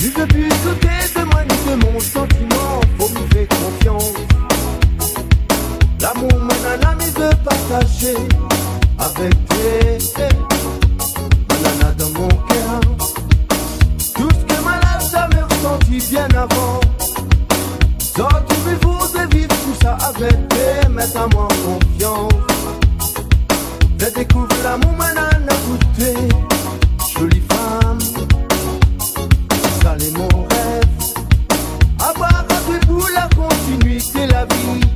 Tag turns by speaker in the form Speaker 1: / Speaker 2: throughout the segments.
Speaker 1: Ni de plus douter de moi ni de mon sentiment, faut me faire confiance. L'amour manana mais de partager avec toi. Manana dans mon cœur, tout ce que ma lave jamais ressenti bien avant. Dans tous mes jours de vivre tout ça avec toi, mettre à moi confiance. Je découvre l'amour manana goûté, jolie femme. Ça est mon rêve, avoir un truc pour la continuité de la vie.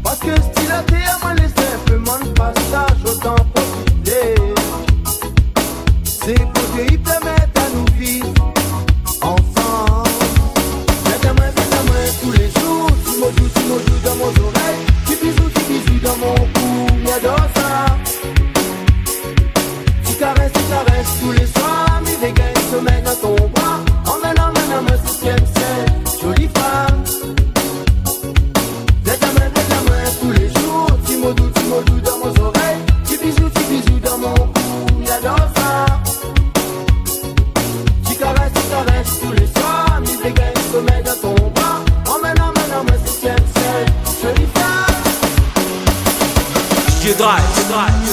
Speaker 1: Parce que style à terre m'a laissé simplement le passage, autant profiter. C'est pour qu'ils permettent à nous vivre ensemble. Viens à moi tous les jours, tu me joues dans mon oreille, tu bisous dans mon cou, j'adore ça. Tu caresses tous les soirs, mes dégâts sommeil dans ton bras. Emmène à ma 6e ciel, jolie femme. Viens à moi tous les jours, tu me doux dans mon oreille, tu bisous dans mon cou, j'adore ça. Tu caresses tous les soirs, mes dégâts sommeil dans ton bras. Emmène à ma 6e ciel, jolie femme.
Speaker 2: Je drive.